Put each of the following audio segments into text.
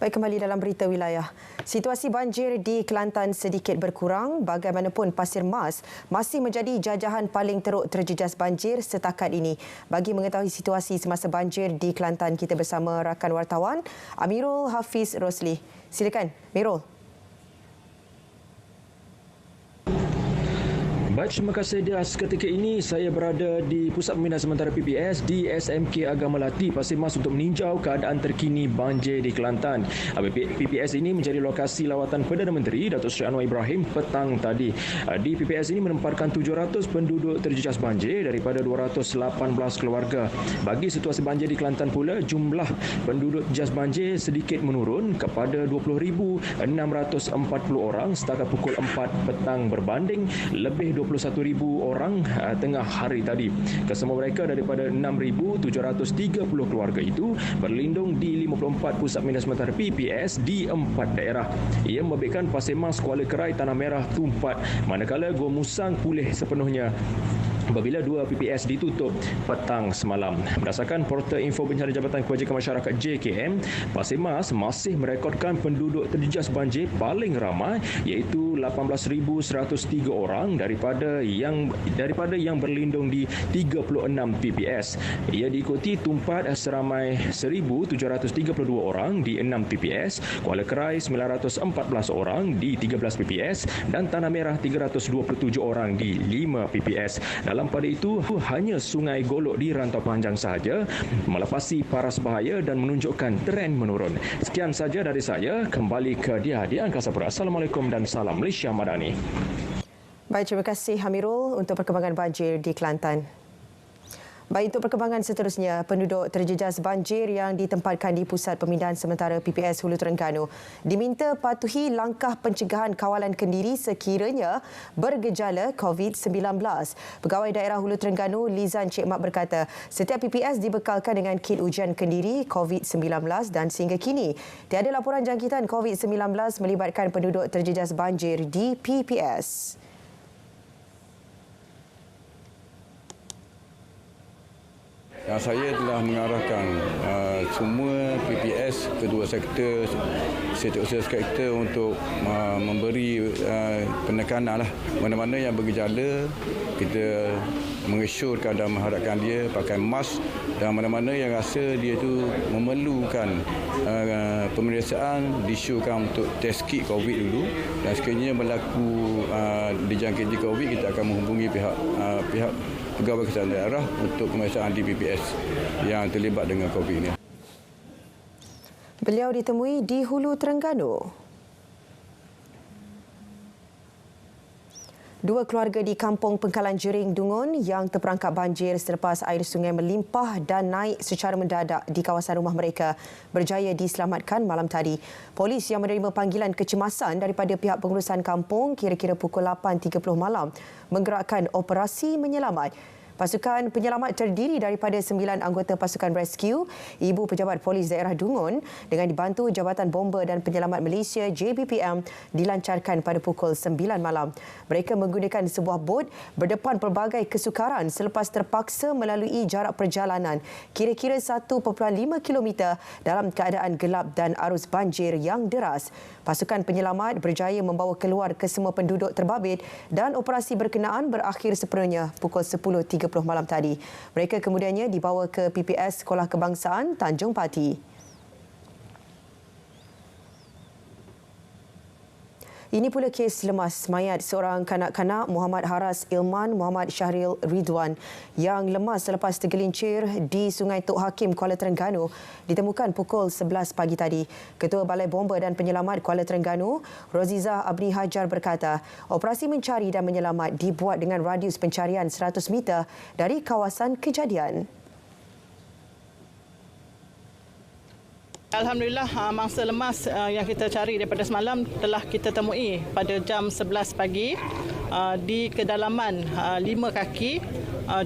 Baik, kembali dalam berita wilayah. Situasi banjir di Kelantan sedikit berkurang. Bagaimanapun Pasir Mas masih menjadi jajahan paling teruk terjejas banjir setakat ini. Bagi mengetahui situasi semasa banjir di Kelantan, kita bersama rakan wartawan Amirul Hafiz Rosli. Silakan, Amirul. Baik, terima kasih Dias. Ketika ini saya berada di Pusat Pembinaan Sementara PPS di SMK Agam Melati, Pasir Mas untuk meninjau keadaan terkini banjir di Kelantan. PPS ini menjadi lokasi lawatan Perdana Menteri Datuk Seri Anwar Ibrahim petang tadi. Di PPS ini menempatkan 700 penduduk terjejas banjir daripada 218 keluarga. Bagi situasi banjir di Kelantan pula, jumlah penduduk terjejas banjir sedikit menurun kepada 20,640 orang setakat pukul 4 petang berbanding lebih 21,000 orang tengah hari tadi. Kesemua mereka daripada 6,730 keluarga itu berlindung di 54 pusat pembinaan sementara PPS di 4 daerah. Ia membabitkan Pasir Mas, Kuala Kerai, Tanah Merah, Tumpat, manakala Gua Musang pulih sepenuhnya apabila 2 PPS ditutup petang semalam. Berdasarkan Portal Info Bencana Jabatan Kebajikan Masyarakat JKM, Pasir Mas masih merekodkan penduduk terjejas banjir paling ramai iaitu 18,103 orang daripada yang berlindung di 36 PPS. Ia diikuti Tumpat seramai 1,732 orang di 6 PPS, Kuala Kerai 914 orang di 13 PPS dan Tanah Merah 327 orang di 5 PPS. Dalam pada itu, hanya Sungai Golok di Rantau Panjang sahaja melepasi paras bahaya dan menunjukkan tren menurun. Sekian saja dari saya. Kembali ke Dia di Angkasa Pura. Assalamualaikum dan salam Malaysia Madani. Baik, terima kasih Amirul untuk perkembangan banjir di Kelantan. Baik, untuk perkembangan seterusnya, penduduk terjejas banjir yang ditempatkan di Pusat Pemindahan Sementara PPS Hulu Terengganu diminta patuhi langkah pencegahan kawalan kendiri sekiranya bergejala COVID-19. Pegawai Daerah Hulu Terengganu Lizan Cik Mak berkata, setiap PPS dibekalkan dengan kit ujian kendiri COVID-19 dan sehingga kini tiada laporan jangkitan COVID-19 melibatkan penduduk terjejas banjir di PPS. Saya telah mengarahkan semua PPS, kedua sektor untuk memberi penekanan mana-mana yang bergejala, kita mengesyorkan dan mengharapkan dia pakai mask, dan mana-mana yang rasa dia itu memerlukan pemeriksaan disyorkan untuk test kit COVID dulu, dan sekiranya berlaku dijangkiti COVID, kita akan menghubungi pihak Pegawai Kesihatan Daerah untuk pemeriksaan di PPS yang terlibat dengan COVID ini. Beliau ditemui di Hulu Terengganu. 2 keluarga di Kampung Pengkalan Jering, Dungun yang terperangkap banjir selepas air sungai melimpah dan naik secara mendadak di kawasan rumah mereka berjaya diselamatkan malam tadi. Polis yang menerima panggilan kecemasan daripada pihak pengurusan kampung kira-kira pukul 8.30 malam menggerakkan operasi menyelamat. Pasukan penyelamat terdiri daripada 9 anggota pasukan rescue, Ibu Pejabat Polis Daerah Dungun dengan dibantu Jabatan Bomba dan Penyelamat Malaysia JBPM dilancarkan pada pukul 9 malam. Mereka menggunakan sebuah bot berdepan pelbagai kesukaran selepas terpaksa melalui jarak perjalanan kira-kira 1.5 km dalam keadaan gelap dan arus banjir yang deras. Pasukan penyelamat berjaya membawa keluar kesemua penduduk terbabit dan operasi berkenaan berakhir sepenuhnya pukul 10.30 malam tadi. Mereka kemudiannya dibawa ke PPS Sekolah Kebangsaan Tanjung Pati. Ini pula kes lemas mayat seorang kanak-kanak Muhammad Haras Ilman Muhammad Syahril Ridwan yang lemas selepas tergelincir di Sungai Tok Hakim, Kuala Terengganu ditemukan pukul 11 pagi tadi. Ketua Balai Bomba dan Penyelamat Kuala Terengganu, Rozizah Abni Hajar berkata, operasi mencari dan menyelamat dibuat dengan radius pencarian 100 meter dari kawasan kejadian. Alhamdulillah, mangsa lemas yang kita cari daripada semalam telah kita temui pada jam 11 pagi di kedalaman 5 kaki.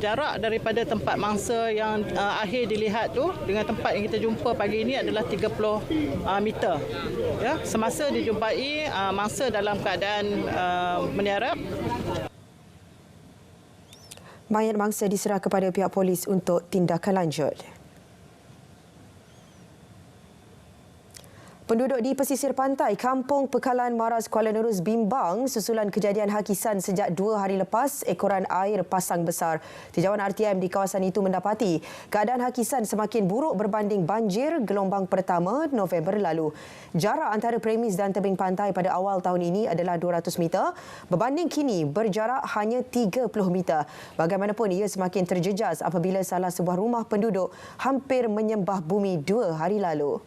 Jarak daripada tempat mangsa yang akhir dilihat tu dengan tempat yang kita jumpa pagi ini adalah 30 meter. Ya, semasa dijumpai mangsa dalam keadaan meniarap. Mayat mangsa diserah kepada pihak polis untuk tindakan lanjut. Penduduk di pesisir pantai Kampung Pekalan Maras Kuala Nerus bimbang susulan kejadian hakisan sejak 2 hari lepas ekoran air pasang besar. Tinjauan RTM di kawasan itu mendapati keadaan hakisan semakin buruk berbanding banjir gelombang pertama November lalu. Jarak antara premis dan tebing pantai pada awal tahun ini adalah 200 meter berbanding kini berjarak hanya 30 meter. Bagaimanapun ia semakin terjejas apabila salah sebuah rumah penduduk hampir menyembah bumi 2 hari lalu.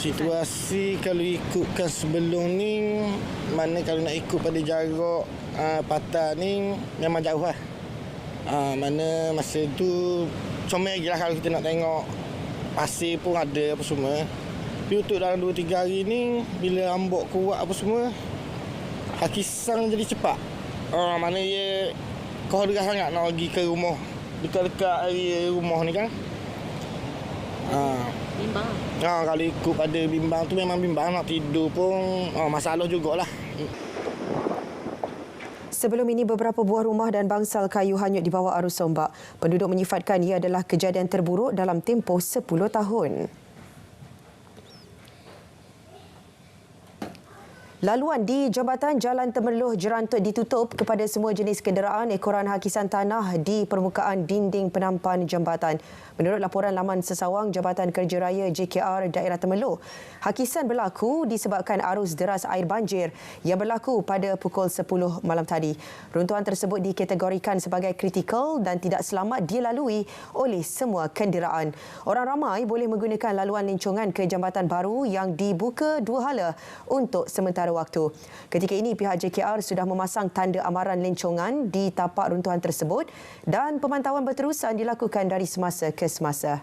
Situasi kalau ikutkan sebelum ni, mana kalau nak ikut pada jarak patah ni memang jauh lah. Mana masa tu comel lagi lah kalau kita nak tengok pasir pun ada apa semua. Tapi untuk dalam 2-3 hari ni bila ambok kuat apa semua, hakisan jadi cepat. Mana dia kau dekat sangat nak pergi ke rumah. Dekat-dekat area rumah ni kan. Bimbang. Kalau ikut pada bimbang tu memang bimbang, nak tidur pun masalah jugalah. Sebelum ini beberapa buah rumah dan bangsal kayu hanyut di bawah arus ombak. Penduduk menyifatkan ia adalah kejadian terburuk dalam tempoh 10 tahun. Laluan di Jambatan Jalan Temerloh Jerantut ditutup kepada semua jenis kenderaan ekoran hakisan tanah di permukaan dinding penampan jambatan. Menurut laporan laman sesawang Jabatan Kerja Raya JKR Daerah Temerloh, hakisan berlaku disebabkan arus deras air banjir yang berlaku pada pukul 10 malam tadi. Runtuhan tersebut dikategorikan sebagai kritikal dan tidak selamat dilalui oleh semua kenderaan. Orang ramai boleh menggunakan laluan lencongan ke jambatan baru yang dibuka 2 hala untuk sementara waktu. Ketika ini pihak JKR sudah memasang tanda amaran lencongan di tapak runtuhan tersebut dan pemantauan berterusan dilakukan dari semasa ke semasa.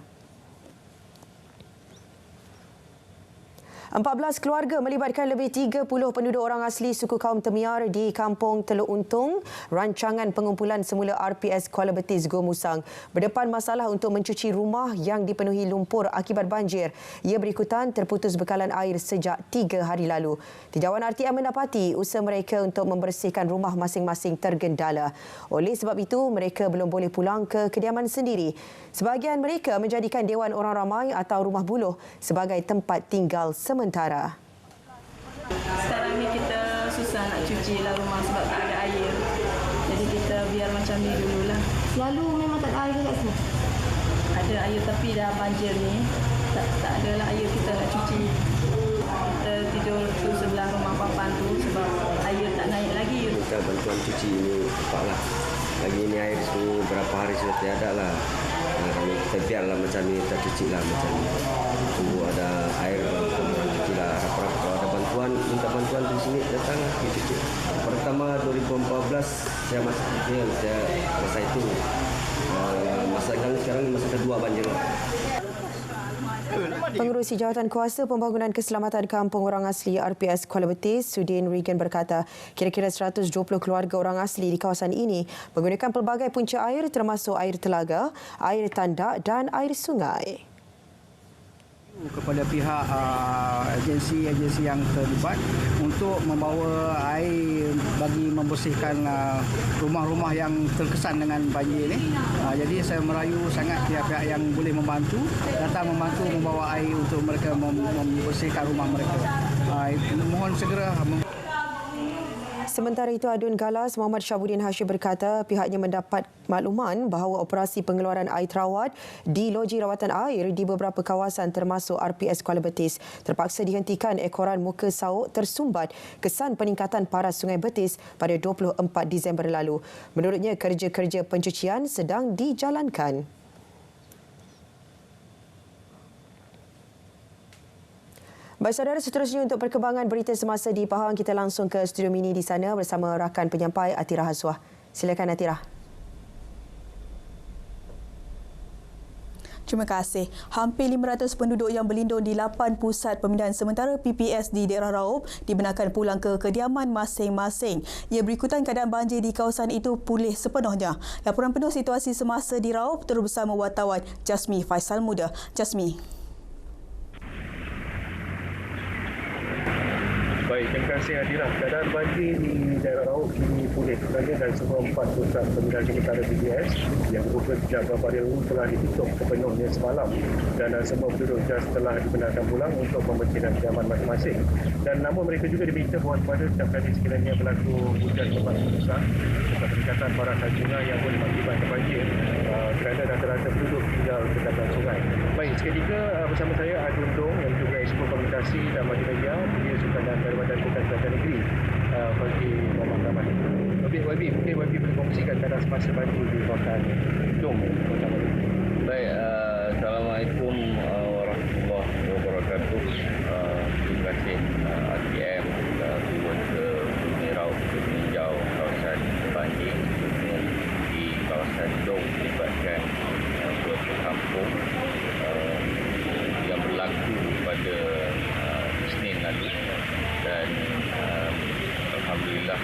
14 keluarga melibatkan lebih 30 penduduk orang asli suku kaum Temiar di Kampung Teluk Untung, rancangan pengumpulan semula RPS Kuala Betis Go Musang, berdepan masalah untuk mencuci rumah yang dipenuhi lumpur akibat banjir. Ia berikutan terputus bekalan air sejak 3 hari lalu. Tinjauan RTM mendapati usaha mereka untuk membersihkan rumah masing-masing tergendala. Oleh sebab itu, mereka belum boleh pulang ke kediaman sendiri. Sebahagian mereka menjadikan Dewan Orang Ramai atau Rumah Buluh sebagai tempat tinggal sementara. Sekarang ni kita susah nak cuci lah rumah sebab tak ada air. Jadi kita biar macam ni dululah. Selalu memang tak ada air kat sini? Ada air tapi dah banjir ni. Tak ada lah air kita nak cuci. Kita tidur tu sebelah rumah papan tu sebab air tak naik lagi. Kita bantuan cuci ini cepatlah. Lagi ini air semua berapa hari sudah tiada lah. Kami kita biarlah macam ni, kita cuci lah macam ni. Tunggu ada air untuk cuci lah. Harap-harap kalau ada bantuan, minta bantuan di sini datang lah cuci. Pertama 2014 saya masuk kecil, saya masa itu. Masa sekarang masa kedua banjir. Pengerusi Jawatan Kuasa Pembangunan Keselamatan Kampung Orang Asli RPS Kuala Betis, Sudin Regan berkata, kira-kira 120 keluarga orang asli di kawasan ini menggunakan pelbagai punca air termasuk air telaga, air tandak dan air sungai. Kepada pihak agensi-agensi yang terlibat untuk membawa air bagi membersihkan rumah-rumah yang terkesan dengan banjir ini. Jadi saya merayu sangat pihak-pihak yang boleh membantu, datang membantu membawa air untuk mereka membersihkan rumah mereka. Mohon segera. Sementara itu, Adun Galas Muhammad Syabuddin Hashim berkata pihaknya mendapat makluman bahawa operasi pengeluaran air terawat di loji rawatan air di beberapa kawasan termasuk RPS Kuala Betis terpaksa dihentikan ekoran muka sauk tersumbat kesan peningkatan paras Sungai Betis pada 24 Disember lalu. Menurutnya, kerja-kerja pencucian sedang dijalankan. Baik saudara, seterusnya untuk perkembangan berita semasa di Pahang, kita langsung ke studio mini di sana bersama rakan penyampai Atira Haswah. Silakan Atira. Terima kasih. Hampir 500 penduduk yang berlindung di 8 pusat pemindahan sementara PPS di daerah Raub dibenarkan pulang ke kediaman masing-masing. Ia berikutan keadaan banjir di kawasan itu pulih sepenuhnya. Laporan penuh situasi semasa di Raub terus bersama wartawan Jasmi Faisal Muda. Jasmi. Baik, terima kasih Adira. Keadaan banjir di daerah Raub kini pulih sebenarnya dan semua 4 pusat pembinaan sementara PPS yang berupa sejak beberapa hari lalu telah ditutup sepenuhnya semalam dan semua penduduk JAS telah dibenarkan pulang untuk membersihkan kediaman masing-masing. Dan namun mereka juga diminta waspada setiap kali sekiranya berlaku hujan lebat besar serta peningkatan parah sungai yang boleh mengakibatkan banjir kerana rata-rata penduduk tinggal di dekat sungai. Baik, seketika bersama saya Adundong yang juga Expo Komunikasi dan Multimedia, dia sukan dan Badan Bukan Kerajaan Negeri bagi Muhammad Rahman. Mungkin YB boleh kongsikan keadaan semasa banjir di kawasan Dong. Baik, Assalamualaikum warahmatullahi wabarakatuh. Terima kasih RTM sudah turun ke Sungai Raub untuk meninjau kawasan banjir di kawasan Dong melibatkan beberapa kampung yang berlaku pada Isnin lalu dan alhamdulillah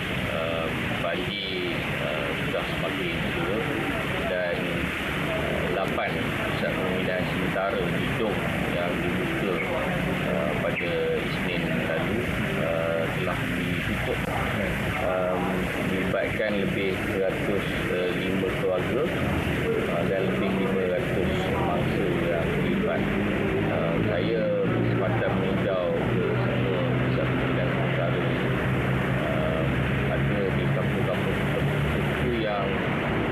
banjir sudah semakin turun dan 8 pusat pembinaan sementara di Dong yang dibuka pada Isnin lalu telah ditutup, melibatkan lebih 105 keluarga dan lebih 500 mangsa yang terlibat. Saya berkesempatan meninjau ke semua pusat pembinaan sementara. Ada di kampung-kampung tertentu yang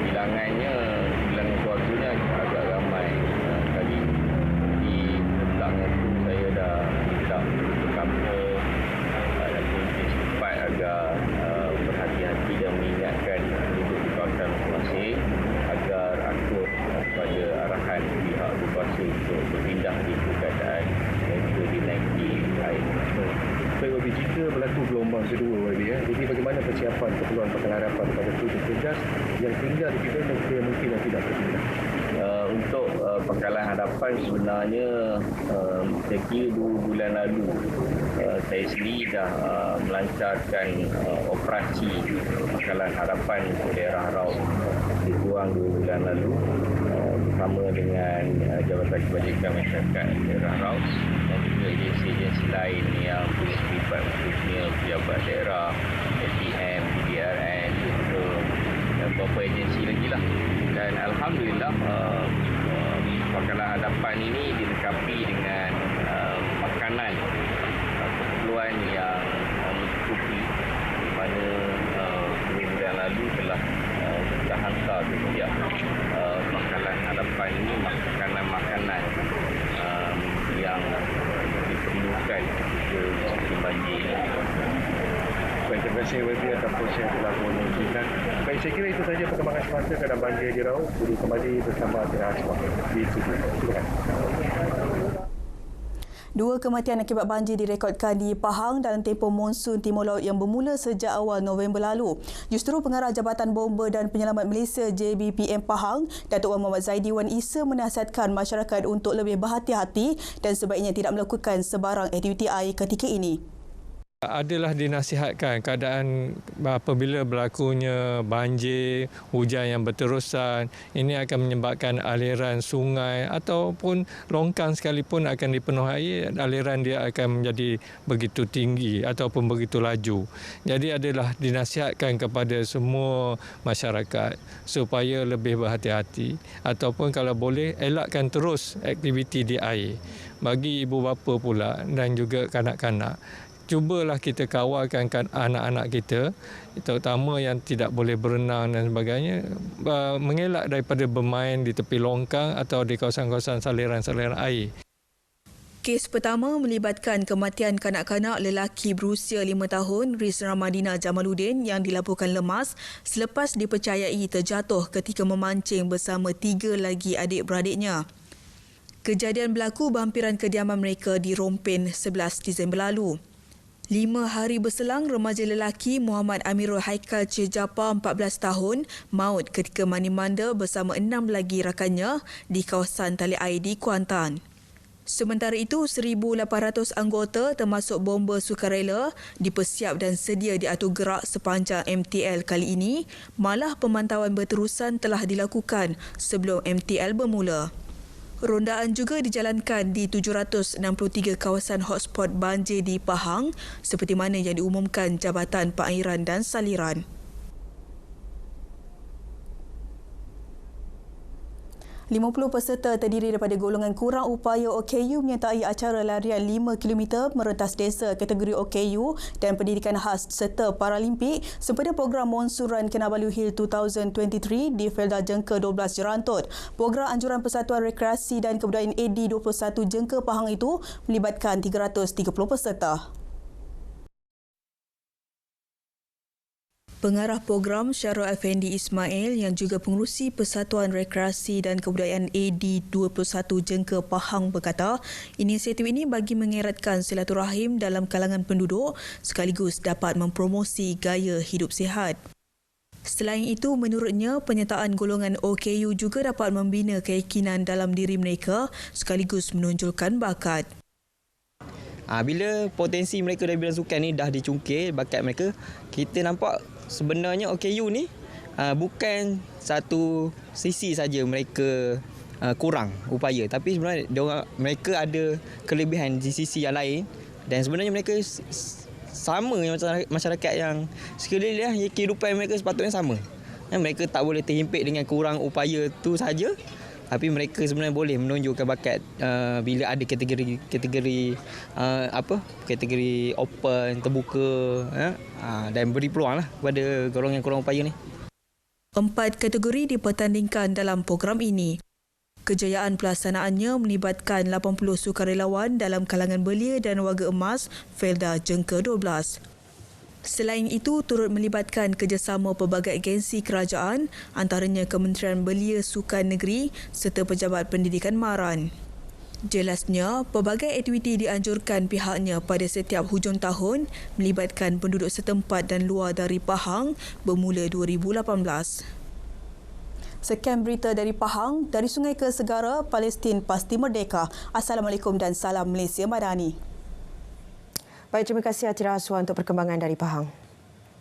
bilangan keluarganya agak ramai kali. Di petang itu saya dah minta ke kampung dan pemimpin setempat agar berhati-hati dan mengingatkan penduduk di kawasan masing-masing agar akur pada arahan pihak berkuasa untuk berpindah di keadaan mereka dinaiki air. Baik, YB, jika berlaku gelombang kedua, YB, jadi bagaimana persiapan keperluan bekalan harapan kepada penduduk JAS yang tinggal di Kedah dan mungkin yang tidak berpindah? Untuk Pangkalan Harapan sebenarnya saya kira 2 bulan lalu saya sendiri dah melancarkan operasi Pangkalan Harapan untuk daerah Raub lebih kurang 2 bulan lalu bersama dengan Jabatan Kebajikan Masyarakat daerah Raub dan juga agensi-agensi lain yang terlibat, khususnya pejabat daerah, SDM, PDRN dan beberapa agensi lagi lah. Dan alhamdulillah Pangkalan Harapan ini dilengkapi dengan makanan keperluan yang mencukupi, di mana bulan lalu telah kita hantar ke setiap Pangkalan Harapan ini makanan yang diperlukan ketika musim banjir. Baik, terima kasih YB atas proses yang telah menunjukkan. Baik, saya kira itu saja perkembangan semasa keadaan banjir di Raub. Budi kembali bersama Tira Aswah di studio. Terima kasih. 2 kematian akibat banjir direkodkan di Pahang dalam tempoh monsun timur laut yang bermula sejak awal November lalu. Justru Pengarah Jabatan Bomba dan Penyelamat Malaysia JBPM Pahang, Datuk Wan Muhammad Zaidi Wan Isa menasihatkan masyarakat untuk lebih berhati-hati dan sebaiknya tidak melakukan sebarang aktiviti air ketika ini. Adalah dinasihatkan keadaan apabila berlakunya banjir, hujan yang berterusan, ini akan menyebabkan aliran sungai ataupun longkang sekalipun akan dipenuhi air, aliran dia akan menjadi begitu tinggi ataupun begitu laju. Jadi adalah dinasihatkan kepada semua masyarakat supaya lebih berhati-hati ataupun kalau boleh elakkan terus aktiviti di air. Bagi ibu bapa pula dan juga kanak-kanak, cubalah kita kawalkan anak-anak kita, terutama yang tidak boleh berenang dan sebagainya, mengelak daripada bermain di tepi longkang atau di kawasan-kawasan saliran-saliran air. Kes pertama melibatkan kematian kanak-kanak lelaki berusia 5 tahun, Rizra Madina Jamaluddin yang dilaporkan lemas selepas dipercayai terjatuh ketika memancing bersama 3 lagi adik-beradiknya. Kejadian berlaku berhampiran kediaman mereka di Rompin 11 Disember lalu. 5 hari berselang, remaja lelaki Muhammad Amirul Haikal Cijapa 14 tahun maut ketika mandi-manda bersama 6 lagi rakannya di kawasan tali air di Kuantan. Sementara itu, 1,800 anggota termasuk bomba sukarela dipersiap dan sedia diatur gerak sepanjang MTL kali ini, malah pemantauan berterusan telah dilakukan sebelum MTL bermula. Rondaan juga dijalankan di 763 kawasan hotspot banjir di Pahang seperti mana yang diumumkan Jabatan Pengairan dan Saliran. 50 peserta terdiri daripada golongan kurang upaya OKU menyertai acara larian 5 km merentas desa kategori OKU dan pendidikan khas serta Paralimpik sempena program Monsuran Kinabalu Hill 2023 di Felda Jengka 12 Jerantut. Program anjuran Persatuan Rekreasi dan Kebudayaan AD21 Jengka Pahang itu melibatkan 330 peserta. Pengarah program Syarul Effendi Ismail yang juga pengerusi Persatuan Rekreasi dan Kebudayaan AD21 Jengka Pahang berkata, inisiatif ini bagi mengeratkan silaturahim dalam kalangan penduduk sekaligus dapat mempromosi gaya hidup sihat. Selain itu, menurutnya, penyertaan golongan OKU juga dapat membina keyakinan dalam diri mereka sekaligus menonjolkan bakat. Bila potensi mereka dari bidang sukan ni dah dicungkil bakat mereka, kita nampak sebenarnya OKU ni bukan satu sisi saja mereka kurang upaya, tapi sebenarnya mereka ada kelebihan di sisi yang lain dan sebenarnya mereka sama masyarakat yang sekeliling, kehidupan mereka sepatutnya sama. Mereka tak boleh terhimpit dengan kurang upaya tu saja. Tapi mereka sebenarnya boleh menunjukkan bakat bila ada kategori open, terbuka dan beri peluang lah kepada golongan kurang upaya ni. 4 kategori dipertandingkan dalam program ini. Kejayaan pelaksanaannya melibatkan 80 sukarelawan dalam kalangan belia dan warga emas Felda Jengka 12. Selain itu, turut melibatkan kerjasama pelbagai agensi kerajaan antaranya Kementerian Belia Sukan Negeri serta Pejabat Pendidikan Maran. Jelasnya, pelbagai aktiviti dianjurkan pihaknya pada setiap hujung tahun melibatkan penduduk setempat dan luar dari Pahang bermula 2018. Sekian berita dari Pahang, dari sungai ke segara, Palestin pasti merdeka. Assalamualaikum dan salam Malaysia Madani. Baik, terima kasih Atira Aswan untuk perkembangan dari Pahang.